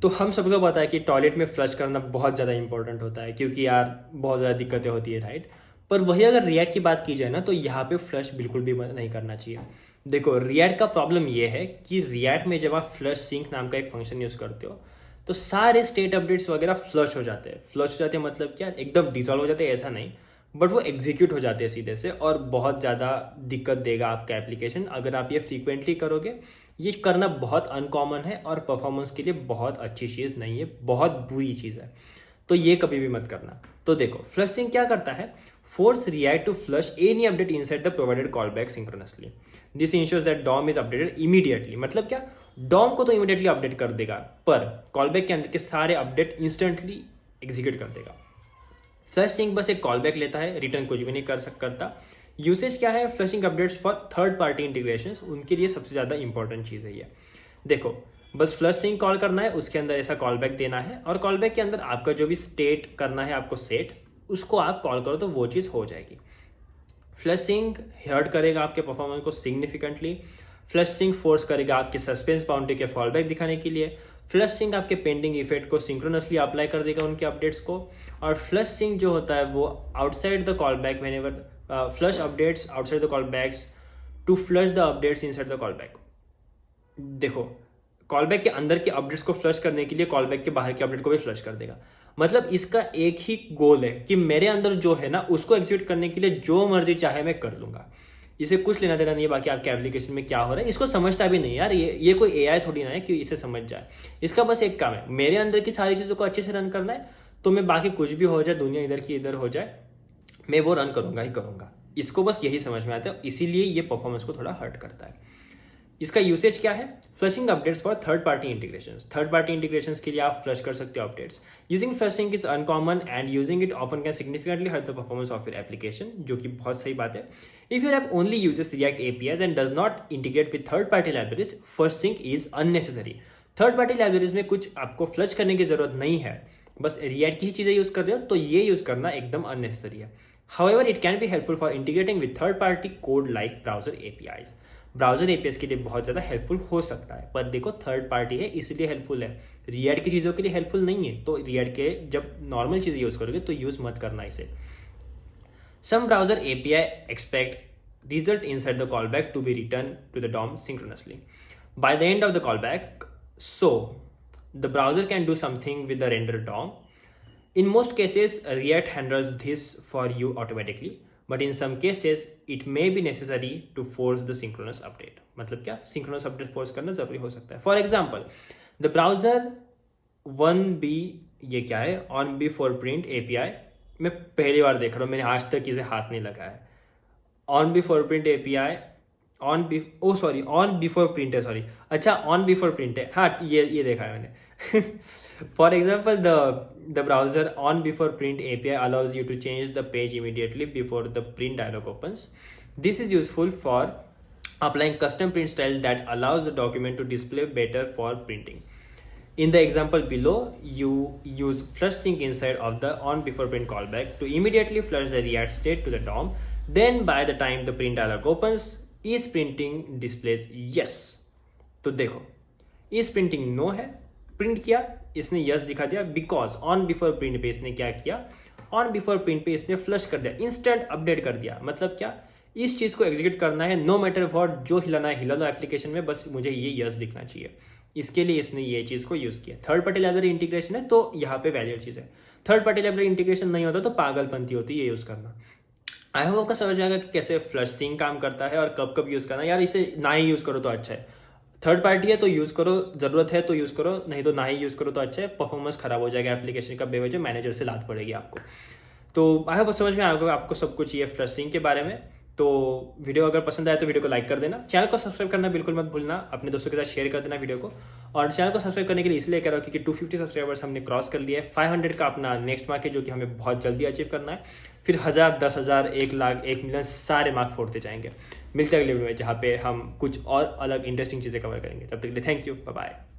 तो हम सबको पता है कि टॉयलेट में फ्लश करना बहुत ज़्यादा इंपॉर्टेंट होता है, क्योंकि यार बहुत ज़्यादा दिक्कतें होती है, राइट। पर वही अगर रिएक्ट की बात की जाए ना, तो यहाँ पे फ्लश बिल्कुल भी नहीं करना चाहिए। देखो, रिएक्ट का प्रॉब्लम ये है कि रिएक्ट में जब आप फ्लश सिंक नाम का एक फंक्शन यूज़ करते हो, तो सारे स्टेट अपडेट्स वगैरह फ्लश हो जाते हैं। फ्लश हो जाते हैं मतलब क्या, एकदम डिजॉल्व हो जाते हैं ऐसा नहीं, बट वो एग्जीक्यूट हो जाते हैं सीधे से, और बहुत ज़्यादा दिक्कत देगा आपका एप्लीकेशन अगर आप ये फ्रीक्वेंटली करोगे। ये करना बहुत अनकॉमन है और परफॉर्मेंस के लिए बहुत अच्छी चीज़ नहीं है, बहुत बुरी चीज़ है। तो ये कभी भी मत करना। तो देखो, फ्लशिंग क्या करता है, force react to flush any update inside the provided callback synchronously. This ensures that DOM is updated immediately. मतलब क्या, डॉम को तो इमीडिएटली अपडेट कर देगा, पर कॉलबैक के अंदर के सारे अपडेट इंस्टेंटली एग्जीक्यूट कर देगा। फ्लशिंग बस एक कॉलबैक लेता है, रिटर्न कुछ भी नहीं करता। यूसेज क्या है, flushing updates for third party integration, उनके लिए सबसे ज़्यादा इंपॉर्टेंट चीज़ है ये। देखो, बस फ्लशिंग कॉल करना है, उसके अंदर ऐसा कॉलबैक देना है, और कॉलबैक के अंदर आपका जो भी स्टेट करना है आपको सेट, उसको आप कॉल करो तो वो चीज़ हो जाएगी। फ्लशिंग हर्ट करेगा आपके परफॉर्मेंस को सिग्निफिकेंटली। फ्लशिंग फोर्स करेगा आपके सस्पेंस बाउंड्री के फॉलबैक दिखाने के लिए। फ्लशिंग आपके पेंडिंग इफेक्ट को सिंक्रोनसली अप्लाई कर देगा उनके अपडेट्स को। और फ्लशिंग जो होता है वो outside the callback, whenever flush updates outside the callbacks to flush the updates inside the callback. देखो, कॉलबैक के अंदर के अपडेट्स को फ्लश करने के लिए कॉलबैक के बाहर के अपडेट को भी फ्लश कर देगा। मतलब इसका एक ही गोल है कि मेरे अंदर जो है ना, उसको एग्जीक्यूट करने के लिए जो मर्जी चाहे मैं कर लूंगा। इसे कुछ लेना देना नहीं है बाकी आपके एप्लीकेशन में क्या हो रहा है, इसको समझता भी नहीं यार। ये कोई एआई थोड़ी ना है कि इसे समझ जाए। इसका बस एक काम है, मेरे अंदर की सारी चीज़ों को अच्छे से रन करना है, तो मैं बाकी कुछ भी हो जाए, दुनिया इधर की इधर हो जाए, मैं वो रन करूंगा ही करूंगा। इसको बस यही समझ में आता है, इसीलिए ये परफॉर्मेंस को थोड़ा हर्ट करता है। इसका यूसेज क्या है, flushing updates for third party integrations. Third party integrations के लिए आप फ्लश कर सकते हो updates. Using flushing is uncommon and using it often can significantly hurt the performance of your application, जो कि बहुत सही बात है। If your app only uses React APIs and does not integrate with third party libraries, flushing is unnecessary. Third party libraries में कुछ आपको flush करने की जरूरत नहीं है, बस रिएक्ट की ही चीजें यूज कर रहे हो, तो ये यूज करना एकदम अननेसेसरी है। However, it can be helpful for integrating with third-party code like browser APIs. Browser APS के लिए बहुत ज़्यादा हेल्पफुल हो सकता है, पर देखो थर्ड पार्टी है इसलिए हेल्पफुल है, रिएक्ट की चीज़ों के लिए हेल्पफुल नहीं है। तो रिएक्ट के जब नॉर्मल चीज़ें यूज़ करोगे तो यूज़ मत करना इसे। Some browser API expect result inside the callback to be returned to the DOM synchronously by the end of the callback, so the browser can do something with the render DOM. In most cases, React handles this for you automatically, but in some cases, it may be necessary to force the synchronous update. मतलब क्या, synchronous update force करना जरूरी हो सकता है। For example, the browser 1B, ये क्या है, on before print API, मैं पहली बार देख रहा हूँ, मैंने आज तक इसे हाथ नहीं लगाया है। On before print API, on before print है, सॉरी, अच्छा ऑन बिफोर प्रिंट है, हाँ ये देखा है मैंने। For example, the browser on before print API allows you to change the page immediately before the print dialog opens. This is useful for applying custom print style that allows the document to display better for printing. In the example below, you use flush sync inside of the on before print callback to immediately flush the React state to the DOM. Then by the time the print dialog opens, is printing displays yes. तो देखो, is printing no है, print किया इसने yes दिखा दिया, because on before print पे इसने क्या किया, ऑन बिफोर प्रिंट पे इसने फ्लश कर दिया, इंस्टेंट अपडेट कर दिया। मतलब क्या, इस चीज को एग्जीक्यूट करना है, नो मैटर व्हाट, जो हिलाना है हिला लो एप्लीकेशन में, बस मुझे ये यस दिखना चाहिए। इसके लिए इसने ये चीज को यूज किया। थर्ड पार्टी लाइब्रेरी इंटीग्रेशन है तो यहाँ पे वैलिड चीज है। थर्ड पार्टी लाइब्रेरी इंटीग्रेशन नहीं होता तो पागलपंती होती है ये यूज करना। आई होप आपका समझ में आएगा कि कैसे फ्लशिंग काम करता है और कब कब यूज करना है। यार इसे ना ही यूज करो तो अच्छा है। थर्ड पार्टी है तो यूज करो, जरूरत है तो यूज करो, नहीं तो ना ही यूज करो तो अच्छा है। परफॉर्मेंस खराब हो जाएगा एप्लीकेशन का, बेवजह मैनेजर से लात पड़ेगी आपको। तो आई होप समझ में आएगा आपको सब कुछ ये फ्लशिंग के बारे में। तो वीडियो अगर पसंद आए तो वीडियो को लाइक कर देना, चैनल को सब्सक्राइब करना बिल्कुल मत भूलना, अपने दोस्तों के साथ शेयर कर देना वीडियो को। और चैनल को सब्सक्राइब करने के लिए इसलिए कह रहा हूँ क्योंकि 250 सब्सक्राइबर्स हमने क्रॉस कर लिया है। 500 का अपना नेक्स्ट मार्क है जो कि हमें बहुत जल्दी अचीव करना है। फिर 1000, 10,000, 1 लाख, 1 मिलियन सारे मार्क फोड़ते जाएंगे। मिलते हैं अगले वीडियो में जहाँ पे हम कुछ और अलग इंटरेस्टिंग चीज़ें कवर करेंगे। तब तक के लिए थैंक यू, बाय बाय।